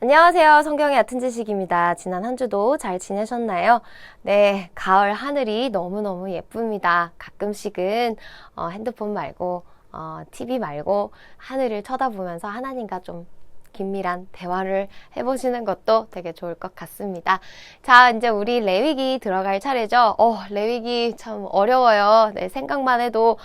안녕하세요. 성경의 얕은 지식입니다. 지난 한 주도 잘 지내셨나요? 네, 가을 하늘이 너무너무 예쁩니다. 가끔씩은 핸드폰 말고 TV 말고 하늘을 쳐다보면서 하나님과 좀 긴밀한 대화를 해보시는 것도 되게 좋을 것 같습니다. 자, 이제 우리 레위기 들어갈 차례죠. 레위기 참 어려워요. 네, 생각만 해도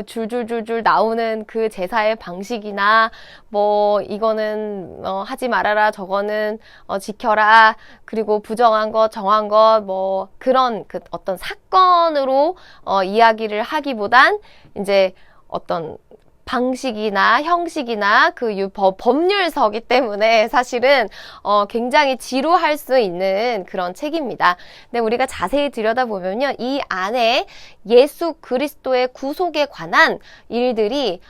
줄줄줄줄 나오는 그 제사의 방식이나 뭐 이거는 하지 말아라, 저거는 지켜라, 그리고 부정한 것, 정한 것, 뭐 그런 그 어떤 사건으로 이야기를 하기보단 이제 어떤 방식이나 형식이나 그 법률서기 때문에 사실은 굉장히 지루할 수 있는 그런 책입니다. 근데 우리가 자세히 들여다보면요, 이 안에 예수 그리스도의 구속에 관한 일들이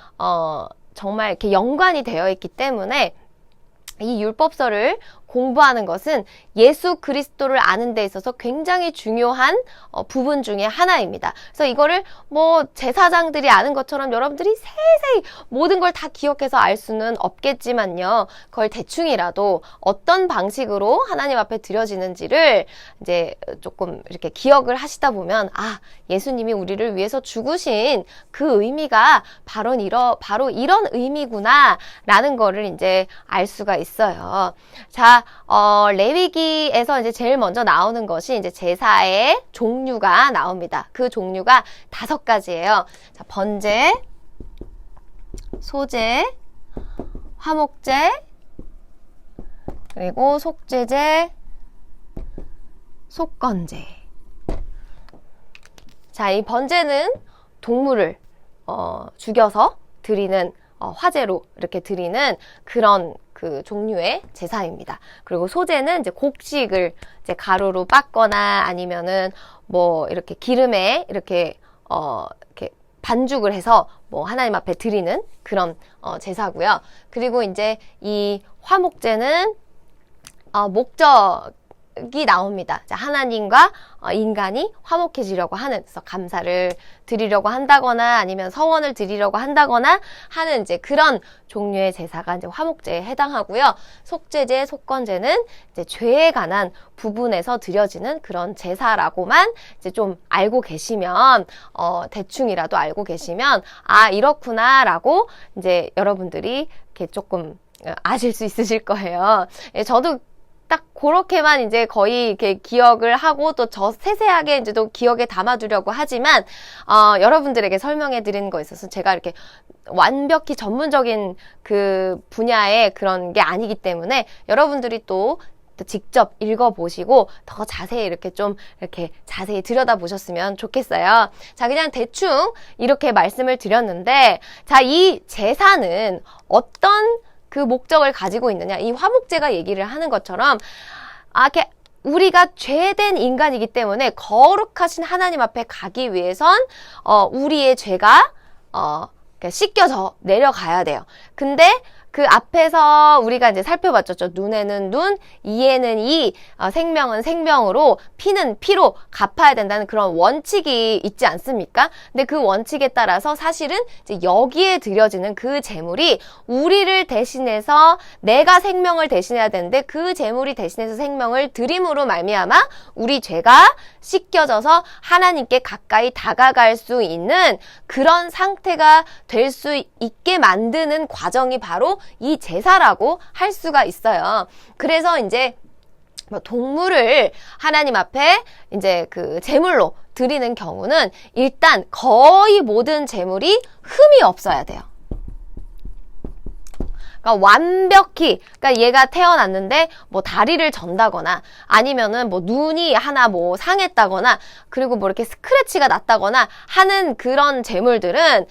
정말 이렇게 연관이 되어 있기 때문에 이 율법서를 공부하는 것은 예수 그리스도를 아는 데 있어서 굉장히 중요한 부분 중에 하나입니다. 그래서 이거를 뭐 제사장들이 아는 것처럼 여러분들이 세세히 모든 걸 다 기억해서 알 수는 없겠지만요. 그걸 대충이라도 어떤 방식으로 하나님 앞에 드려지는지를 이제 조금 이렇게 기억을 하시다 보면 예수님이 우리를 위해서 죽으신 그 의미가 바로 이런 의미구나 라는 거를 이제 알 수가 있어요. 자, 레위기에서 이제 제일 먼저 나오는 것이 이제 제사의 종류가 나옵니다. 그 종류가 5가지예요. 자, 번제, 소제, 화목제, 그리고 속죄제, 속건제. 자, 이 번제는 동물을 죽여서 드리는 화제로 이렇게 드리는 그런 그 종류의 제사입니다. 그리고 소제는 이제 곡식을 이제 가루로 빻거나 아니면은 뭐 이렇게 기름에 이렇게 반죽을 해서 뭐 하나님 앞에 드리는 그런 제사고요. 그리고 이제 이 화목제는 목적이 나옵니다. 자, 하나님과 인간이 화목해지려고 하는, 그래서 감사를 드리려고 한다거나 아니면 서원을 드리려고 한다거나 하는 이제 그런 종류의 제사가 이제 화목제에 해당하고요. 속죄제, 속건제는 이제 죄에 관한 부분에서 드려지는 그런 제사라고만 이제 좀 알고 계시면, 대충이라도 알고 계시면, 이렇구나라고 이제 여러분들이 이렇게 조금 아실 수 있으실 거예요. 저도 딱 그렇게만 이제 거의 이렇게 기억을 하고 또 세세하게 이제 또 기억에 담아두려고 하지만, 여러분들에게 설명해 드리는 거에 있어서 제가 이렇게 완벽히 전문적인 그 분야의 그런 게 아니기 때문에 여러분들이 또 직접 읽어보시고 더 자세히 이렇게 자세히 들여다보셨으면 좋겠어요. 자, 그냥 대충 이렇게 말씀을 드렸는데, 자, 이 제사는 어떤 그 목적을 가지고 있느냐, 이 화목제가 얘기를 하는 것처럼 이렇게 우리가 죄된 인간이기 때문에 거룩하신 하나님 앞에 가기 위해선 우리의 죄가 씻겨져 내려가야 돼요. 근데 그 앞에서 우리가 이제 살펴봤죠. 눈에는 눈, 이에는 이, 생명은 생명으로, 피는 피로 갚아야 된다는 그런 원칙이 있지 않습니까? 근데 그 원칙에 따라서 사실은 이제 여기에 드려지는 그 제물이 우리를 대신해서 내가 생명을 대신해야 되는데 그 제물이 대신해서 생명을 드림으로 말미암아 우리 죄가 씻겨져서 하나님께 가까이 다가갈 수 있는 그런 상태가 될 수 있게 만드는 과정이 바로 이 제사라고 할 수가 있어요. 그래서 이제 동물을 하나님 앞에 이제 그 제물로 드리는 경우는 일단 거의 모든 제물이 흠이 없어야 돼요. 그러니까 완벽히, 그러니까 얘가 태어났는데 뭐 다리를 전다거나 아니면은 뭐 눈이 하나 뭐 상했다거나 그리고 뭐 이렇게 스크래치가 났다거나 하는 그런 제물들은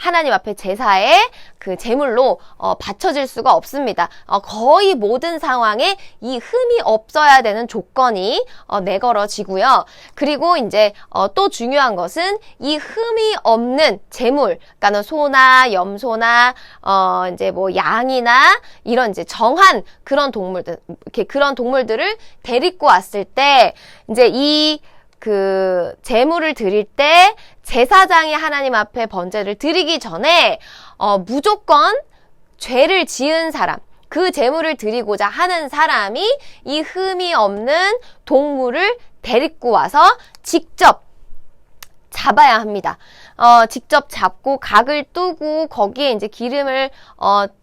하나님 앞에 제사에 그 제물로 바쳐질 수가 없습니다. 거의 모든 상황에 이 흠이 없어야 되는 조건이 내걸어지고요. 그리고 이제 또 중요한 것은 이 흠이 없는 제물, 그러니까는 소나 염소나 이제 뭐 양이나 이런 이제 정한 그런 동물들, 이렇게 그런 동물들을 데리고 왔을 때 이제 그 제물을 드릴 때 제사장이 하나님 앞에 번제를 드리기 전에 무조건 죄를 지은 사람, 그 제물을 드리고자 하는 사람이 이 흠이 없는 동물을 데리고 와서 직접 잡아야 합니다. 직접 잡고 각을 뜨고 거기에 이제 기름을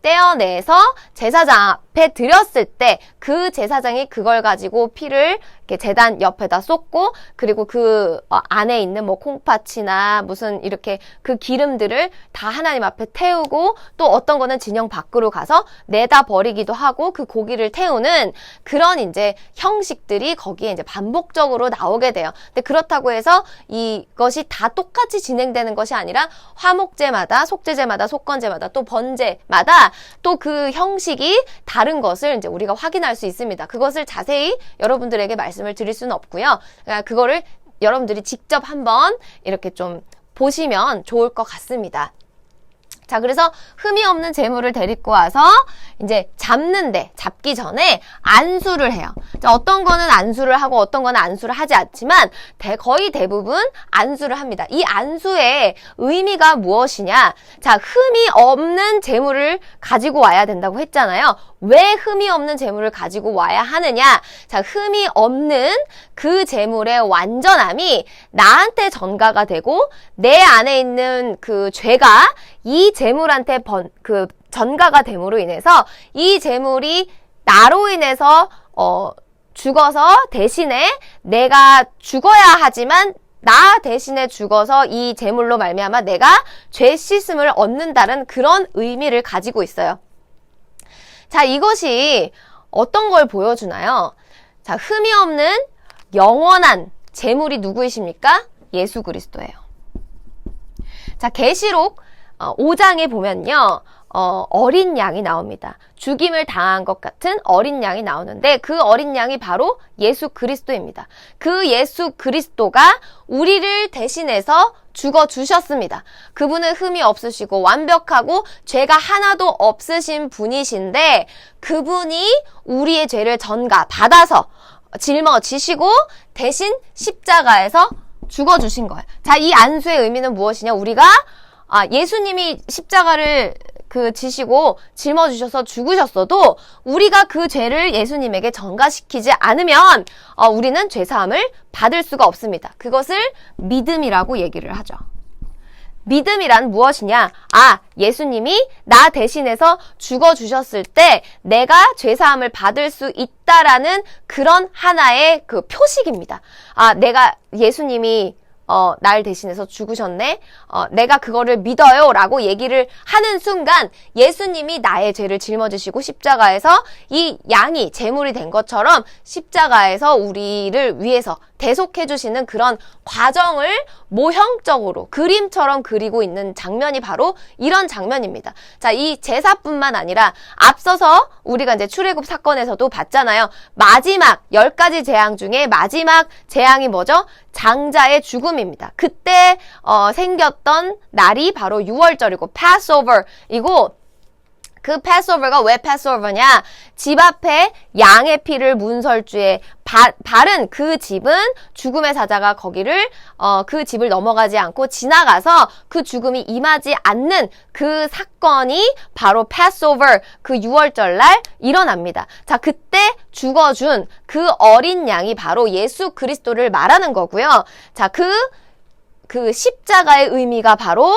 떼어내서 제사장 앞에 드렸을 때 그 제사장이 그걸 가지고 피를 이렇게 제단 옆에다 쏟고 그리고 그 안에 있는 뭐 콩팥이나 무슨 이렇게 그 기름들을 다 하나님 앞에 태우고 또 어떤 거는 진영 밖으로 가서 내다 버리기도 하고 그 고기를 태우는 그런 이제 형식들이 거기에 이제 반복적으로 나오게 돼요. 근데 그렇다고 해서 이것이 다 똑같이 진행되는 것이 아니라 화목제마다 속죄제마다 속건제마다 또 번제마다 또 그 형식이 다른 것을 이제 우리가 확인할 수 있습니다. 그것을 자세히 여러분들에게 말씀을 드릴 수는 없고요. 그러니까 그거를 여러분들이 직접 한번 이렇게 좀 보시면 좋을 것 같습니다. 자, 그래서 흠이 없는 제물을 데리고 와서 이제 잡기 전에 안수를 해요. 자, 어떤 거는 안수를 하고 어떤 거는 안수를 하지 않지만 거의 대부분 안수를 합니다. 이 안수의 의미가 무엇이냐? 자, 흠이 없는 제물을 가지고 와야 된다고 했잖아요. 왜 흠이 없는 제물을 가지고 와야 하느냐? 자, 흠이 없는 그 제물의 완전함이 나한테 전가가 되고 내 안에 있는 그 죄가 이 제물한테 전가가 됨으로 인해서 이 제물이 나로 인해서 죽어서 대신에 내가 죽어야 하지만 나 대신에 죽어서 이 제물로 말미암아 내가 죄 씻음을 얻는다는 그런 의미를 가지고 있어요. 자, 이것이 어떤 걸 보여주나요? 자, 흠이 없는 영원한 제물이 누구이십니까? 예수 그리스도예요. 자, 계시록 5장에 보면요. 어린 양이 나옵니다. 죽임을 당한 것 같은 어린 양이 나오는데 그 어린 양이 바로 예수 그리스도입니다. 그 예수 그리스도가 우리를 대신해서 죽어주셨습니다. 그분은 흠이 없으시고 완벽하고 죄가 하나도 없으신 분이신데 그분이 우리의 죄를 받아서 짊어지시고 대신 십자가에서 죽어주신 거예요. 자, 이 안수의 의미는 무엇이냐? 우리가 예수님이 십자가를 지시고 짊어지셔서 죽으셨어도 우리가 그 죄를 예수님에게 전가시키지 않으면 우리는 죄사함을 받을 수가 없습니다. 그것을 믿음이라고 얘기를 하죠. 믿음이란 무엇이냐? 예수님이 나 대신해서 죽어주셨을 때 내가 죄사함을 받을 수 있다라는 그런 하나의 그 표식입니다. 내가 예수님이 날 대신해서 죽으셨네? 내가 그거를 믿어요 라고 얘기를 하는 순간 예수님이 나의 죄를 짊어지시고 십자가에서 이 양이 제물이 된 것처럼 십자가에서 우리를 위해서 대속해 주시는 그런 과정을 모형적으로 그림처럼 그리고 있는 장면이 바로 이런 장면입니다. 자, 이 제사뿐만 아니라 앞서서 우리가 이제 출애굽 사건에서도 봤잖아요. 마지막 10가지 재앙 중에 마지막 재앙이 뭐죠? 장자의 죽음입니다. 그때 생겼던 날이 바로 6월절이고 패스오버이고 그 패스오버가 왜 패스오버냐? 집 앞에 양의 피를 문설주에 바른 그 집은 죽음의 사자가 거기를 그 집을 넘어가지 않고 지나가서 그 죽음이 임하지 않는 그 사건이 바로 패스오버 그 6월절 날 일어납니다. 자, 그때 죽어준 그 어린 양이 바로 예수 그리스도를 말하는 거고요. 자, 그 십자가의 의미가 바로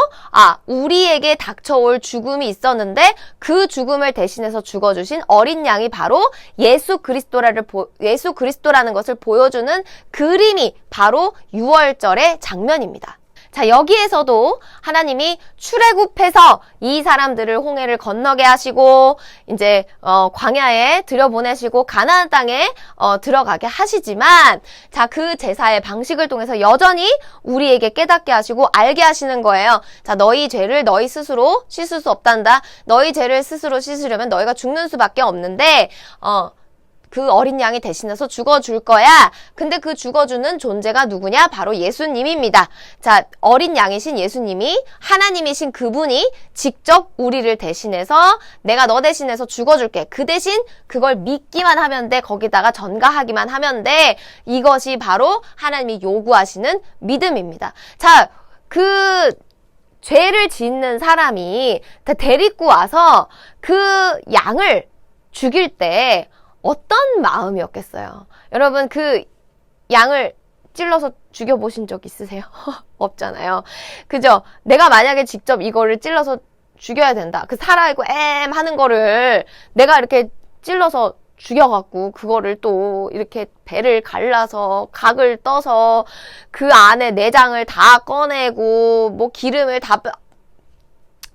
우리에게 닥쳐올 죽음이 있었는데 그 죽음을 대신해서 죽어주신 어린 양이 바로 예수 그리스도라는 것을 보여주는 그림이 바로 6월절의 장면입니다. 자, 여기에서도 하나님이 출애굽해서 이 사람들을 홍해를 건너게 하시고 이제 광야에 들여보내시고 가나안 땅에 들어가게 하시지만 자, 그 제사의 방식을 통해서 여전히 우리에게 깨닫게 하시고 알게 하시는 거예요. 자, 너희 죄를 너희 스스로 씻을 수 없단다. 너희 죄를 스스로 씻으려면 너희가 죽는 수밖에 없는데 그 어린 양이 대신해서 죽어줄 거야. 근데 그 죽어주는 존재가 누구냐? 바로 예수님입니다. 자, 어린 양이신 예수님이 하나님이신 그분이 직접 우리를 대신해서 내가 너 대신해서 죽어줄게. 그 대신 그걸 믿기만 하면 돼. 거기다가 전가하기만 하면 돼. 이것이 바로 하나님이 요구하시는 믿음입니다. 자, 죄를 짓는 사람이 데리고 와서 그 양을 죽일 때 어떤 마음이었겠어요? 여러분, 그 양을 찔러서 죽여보신 적 있으세요? 없잖아요. 그죠? 내가 만약에 직접 이거를 찔러서 죽여야 된다. 그 살아있고 하는 거를 내가 이렇게 찔러서 죽여갖고 그거를 또 이렇게 배를 갈라서 각을 떠서 그 안에 내장을 다 꺼내고 뭐 기름을 다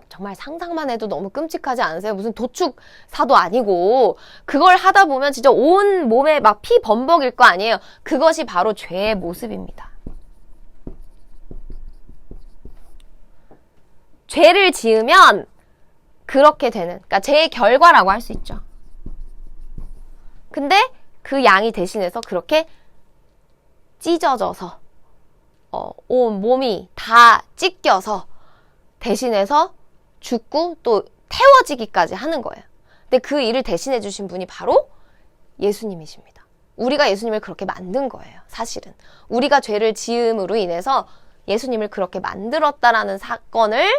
정말 상상만 해도 너무 끔찍하지 않으세요? 무슨 도축사도 아니고 그걸 하다 보면 진짜 온 몸에 막 피 범벅일 거 아니에요? 그것이 바로 죄의 모습입니다. 죄를 지으면 그렇게 되는, 그러니까 죄의 결과라고 할 수 있죠. 근데 그 양이 대신해서 그렇게 찢어져서 온 몸이 다 찢겨서 대신해서 죽고 또 태워지기까지 하는 거예요. 근데 그 일을 대신해 주신 분이 바로 예수님이십니다. 우리가 예수님을 그렇게 만든 거예요. 사실은 우리가 죄를 지음으로 인해서 예수님을 그렇게 만들었다라는 사건을,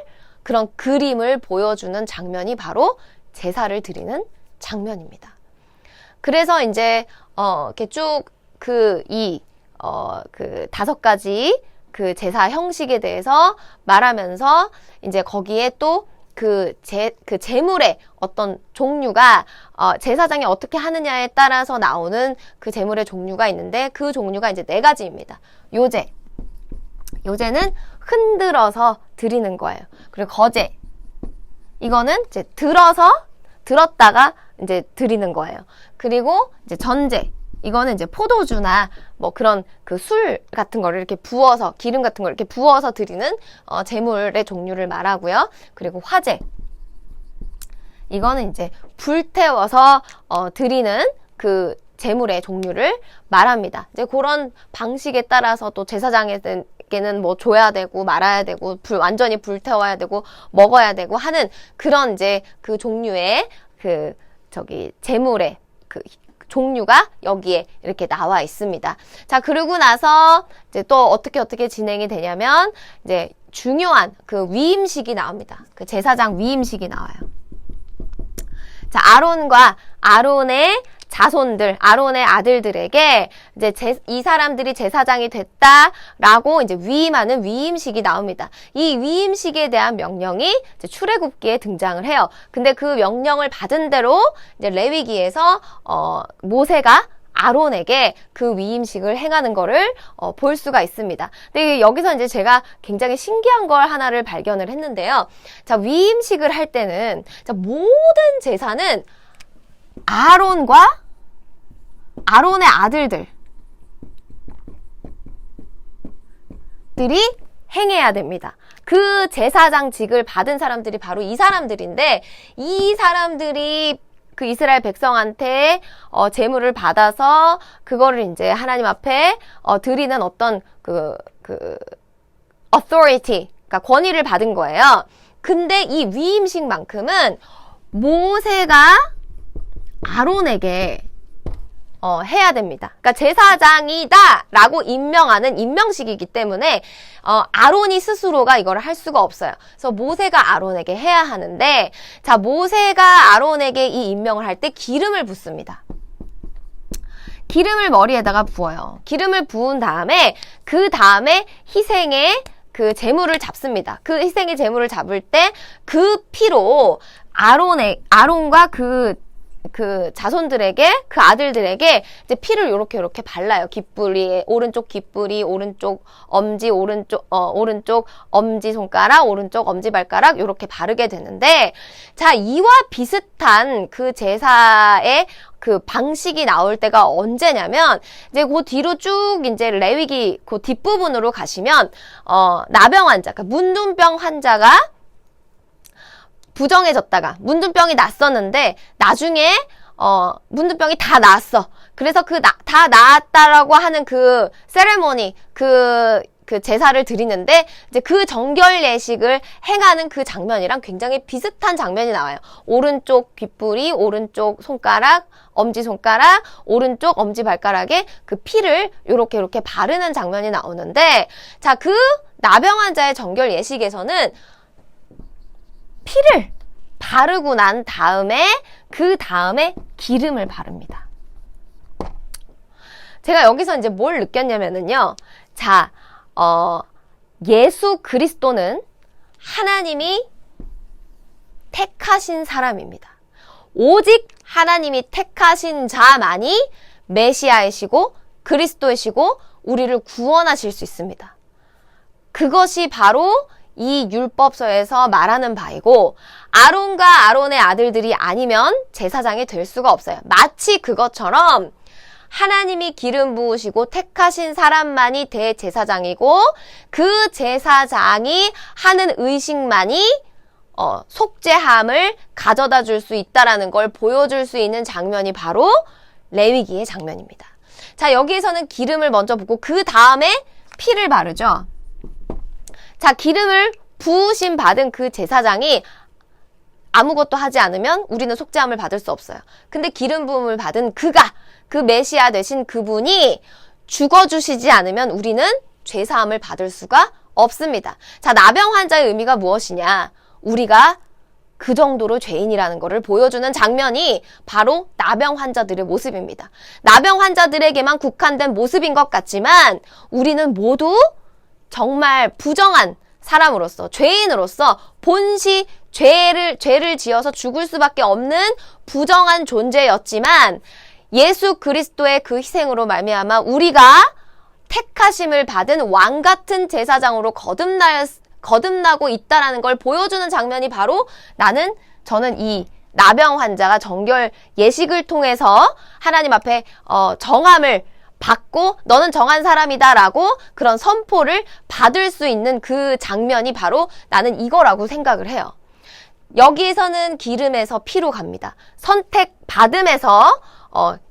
그런 그림을 보여주는 장면이 바로 제사를 드리는 장면입니다. 그래서 이제 이렇게 쭉 그 5가지 그 제사 형식에 대해서 말하면서 이제 거기에 또 그 제물의 어떤 종류가 제사장이 어떻게 하느냐에 따라서 나오는 그 제물의 종류가 있는데, 그 종류가 이제 4가지입니다. 요제는 흔들어서 드리는 거예요. 그리고 거제, 이거는 이제 들었다가 이제 드리는 거예요. 그리고 이제 전제, 이거는 이제 포도주나 뭐 그런 그 술 같은 거를 이렇게 부어서, 기름 같은 걸 이렇게 부어서 드리는 제물의 종류를 말하고요. 그리고 화제, 이거는 이제 불태워서 드리는 그 제물의 종류를 말합니다. 이제 그런 방식에 따라서 또 제사장에게는 뭐 줘야 되고 말아야 되고 완전히 불태워야 되고 먹어야 되고 하는 그런 이제 그 종류의 제물의 그 종류가 여기에 이렇게 나와 있습니다. 자, 그러고 나서 이제 또 어떻게 진행이 되냐면 이제 중요한 그 위임식이 나옵니다. 그 제사장 위임식이 나와요. 자, 아론의 자손들, 아론의 아들들에게 이제 이 사람들이 제사장이 됐다라고 이제 위임하는 위임식이 나옵니다. 이 위임식에 대한 명령이 이제 출애굽기에 등장을 해요. 근데 그 명령을 받은 대로 이제 레위기에서 모세가 아론에게 그 위임식을 행하는 거를 볼 수가 있습니다. 근데 여기서 이제 제가 굉장히 신기한 걸 하나를 발견을 했는데요. 자, 위임식을 할 때는 모든 제사는 아론의 아들들이 행해야 됩니다. 그 제사장직을 받은 사람들이 바로 이 사람들인데, 이 사람들이 그 이스라엘 백성한테 제물을 받아서 그거를 이제 하나님 앞에 드리는 어떤 그 authority, 그러니까 권위를 받은 거예요. 근데 이 위임식만큼은 모세가 아론에게 해야 됩니다. 그러니까 제사장이다 라고 임명하는 임명식이기 때문에 아론이 스스로가 이걸 할 수가 없어요. 그래서 모세가 아론에게 해야 하는데, 자, 모세가 아론에게 이 임명을 할 때 기름을 붓습니다. 기름을 머리에다가 부어요. 기름을 부은 다음에 그 다음에 희생의 그 제물을 잡습니다. 그 희생의 제물을 잡을 때 그 피로 아론과 그 자손들에게, 그 아들들에게 이제 피를 요렇게 발라요. 귓불이, 오른쪽 귓불이, 오른쪽 엄지, 오른쪽 엄지 손가락, 오른쪽 엄지 발가락 요렇게 바르게 되는데, 자, 이와 비슷한 그 제사의 그 방식이 나올 때가 언제냐면, 이제 그 뒤로 쭉 이제 레위기 그 뒷부분으로 가시면, 나병 환자, 그러니까 문둥병 환자가 부정해졌다가 문둥병이 났었는데 나중에 문둥병이 다 나았어. 그래서 다 나았다라고 하는 그 세레모니, 그 제사를 드리는데 이제 그 정결 예식을 행하는 그 장면이랑 굉장히 비슷한 장면이 나와요. 오른쪽 귓불이, 오른쪽 손가락, 엄지손가락, 오른쪽 엄지발가락에 그 피를 요렇게 바르는 장면이 나오는데, 자, 그 나병 환자의 정결 예식에서는 피를 바르고 난 다음에 그 다음에 기름을 바릅니다. 제가 여기서 이제 뭘 느꼈냐면은요. 자, 예수 그리스도는 하나님이 택하신 사람입니다. 오직 하나님이 택하신 자만이 메시아이시고 그리스도이시고 우리를 구원하실 수 있습니다. 그것이 바로 이 율법서에서 말하는 바이고 아론과 아론의 아들들이 아니면 제사장이 될 수가 없어요. 마치 그것처럼 하나님이 기름 부으시고 택하신 사람만이 대제사장이고 그 제사장이 하는 의식만이 속죄함을 가져다 줄 수 있다라는 걸 보여줄 수 있는 장면이 바로 레위기의 장면입니다. 자, 여기에서는 기름을 먼저 붓고 그 다음에 피를 바르죠. 자, 기름을 부으심 받은 그 제사장이 아무것도 하지 않으면 우리는 속죄함을 받을 수 없어요. 근데 기름 부음을 받은 그 메시아 되신 그분이 죽어주시지 않으면 우리는 죄사함을 받을 수가 없습니다. 자, 나병 환자의 의미가 무엇이냐? 우리가 그 정도로 죄인이라는 것을 보여주는 장면이 바로 나병 환자들의 모습입니다. 나병 환자들에게만 국한된 모습인 것 같지만 우리는 모두 정말 부정한 사람으로서, 죄인으로서 본시 죄를 지어서 죽을 수밖에 없는 부정한 존재였지만 예수 그리스도의 그 희생으로 말미암아 우리가 택하심을 받은 왕 같은 제사장으로 거듭나고 있다라는 걸 보여주는 장면이 바로 저는 이 나병 환자가 정결 예식을 통해서 하나님 앞에 정함을 받고 너는 정한 사람이다라고 그런 선포를 받을 수 있는 그 장면이 바로 나는 이거라고 생각을 해요. 여기에서는 기름에서 피로 갑니다. 선택받음에서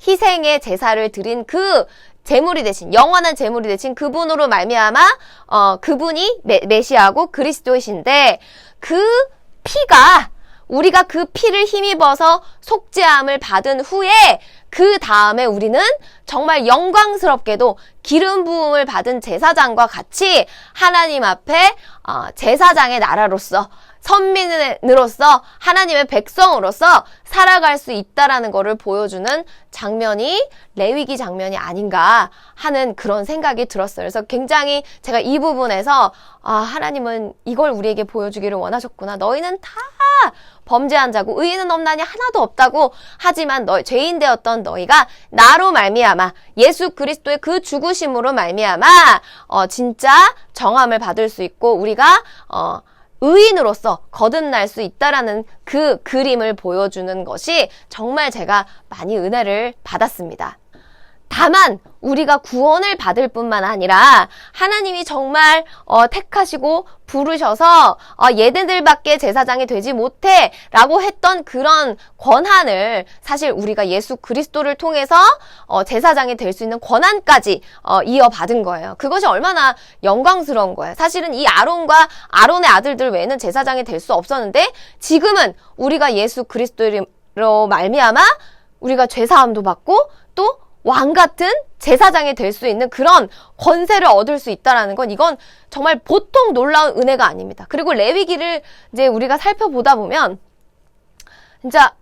희생의 제사를 드린 그 제물이 되신, 영원한 제물이 되신 그분으로 말미암아 그분이 메시아고 그리스도이신데 그 피가 우리가 그 피를 힘입어서 속죄함을 받은 후에 그 다음에 우리는 정말 영광스럽게도 기름 부음을 받은 제사장과 같이 하나님 앞에 제사장의 나라로서 선민으로서 하나님의 백성으로서 살아갈 수 있다라는 것을 보여주는 장면이 레위기 장면이 아닌가 하는 그런 생각이 들었어요. 그래서 굉장히 제가 이 부분에서 하나님은 이걸 우리에게 보여주기를 원하셨구나. 너희는 다 범죄한 자고 의인은 없나니 하나도 없다고 하지만 죄인 되었던 너희가 나로 말미암아 예수 그리스도의 그 죽으심으로 말미암아 진짜 정함을 받을 수 있고 우리가 의인으로서 거듭날 수 있다라는 그 그림을 보여주는 것이 정말 제가 많이 은혜를 받았습니다. 다만 우리가 구원을 받을 뿐만 아니라 하나님이 정말 택하시고 부르셔서 얘네들밖에 제사장이 되지 못해 라고 했던 그런 권한을 사실 우리가 예수 그리스도를 통해서 제사장이 될 수 있는 권한까지 이어받은 거예요. 그것이 얼마나 영광스러운 거예요. 사실은 이 아론과 아론의 아들들 외에는 제사장이 될 수 없었는데 지금은 우리가 예수 그리스도로 말미암아 우리가 죄사함도 받고 또 왕 같은 제사장이 될 수 있는 그런 권세를 얻을 수 있다라는 건 이건 정말 보통 놀라운 은혜가 아닙니다. 그리고 레위기를 이제 우리가 살펴보다 보면 진짜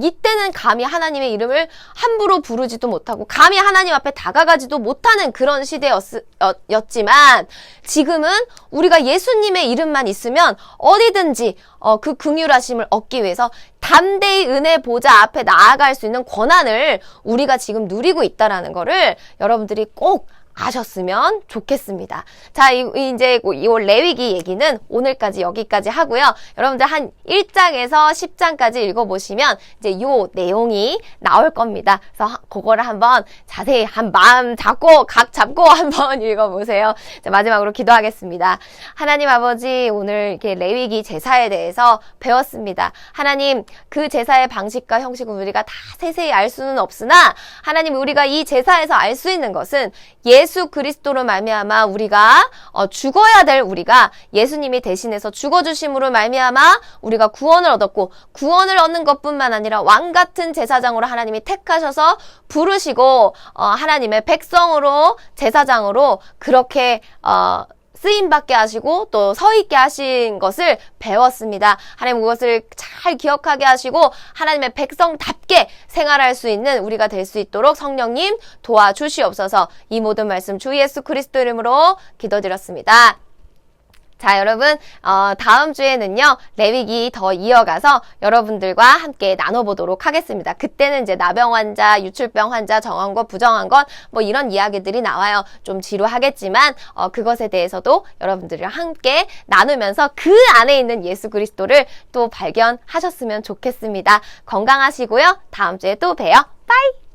이때는 감히 하나님의 이름을 함부로 부르지도 못하고 감히 하나님 앞에 다가가지도 못하는 그런 시대였지만 지금은 우리가 예수님의 이름만 있으면 어디든지 그 긍휼하심을 얻기 위해서 담대히 은혜 보좌 앞에 나아갈 수 있는 권한을 우리가 지금 누리고 있다라는 거를 여러분들이 꼭 아셨으면 좋겠습니다. 자, 이제 이 레위기 얘기는 오늘까지 여기까지 하고요. 여러분들 한 1장에서 10장까지 읽어보시면 이제 요 내용이 나올 겁니다. 그래서 그거를 한번 자세히 마음 잡고 각 잡고 한번 읽어보세요. 자, 마지막으로 기도하겠습니다. 하나님 아버지, 오늘 이렇게 레위기 제사에 대해서 배웠습니다. 하나님, 그 제사의 방식과 형식은 우리가 다 세세히 알 수는 없으나 하나님, 우리가 이 제사에서 알 수 있는 것은 예수 그리스도로 말미암아 우리가 죽어야 될 우리가 예수님이 대신해서 죽어주심으로 말미암아 우리가 구원을 얻었고 구원을 얻는 것뿐만 아니라 왕 같은 제사장으로 하나님이 택하셔서 부르시고 하나님의 백성으로 제사장으로 그렇게 쓰임받게 하시고 또 서 있게 하신 것을 배웠습니다. 하나님 그것을 잘 기억하게 하시고 하나님의 백성답게 생활할 수 있는 우리가 될 수 있도록 성령님 도와주시옵소서. 이 모든 말씀 주 예수 그리스도 이름으로 기도드렸습니다. 자, 여러분, 다음 주에는요, 레위기 더 이어가서 여러분들과 함께 나눠보도록 하겠습니다. 그때는 이제 나병 환자, 유출병 환자, 정한 것, 부정한 것, 뭐 이런 이야기들이 나와요. 좀 지루하겠지만, 그것에 대해서도 여러분들이랑 함께 나누면서 그 안에 있는 예수 그리스도를 또 발견하셨으면 좋겠습니다. 건강하시고요. 다음 주에 또 봬요. 빠이!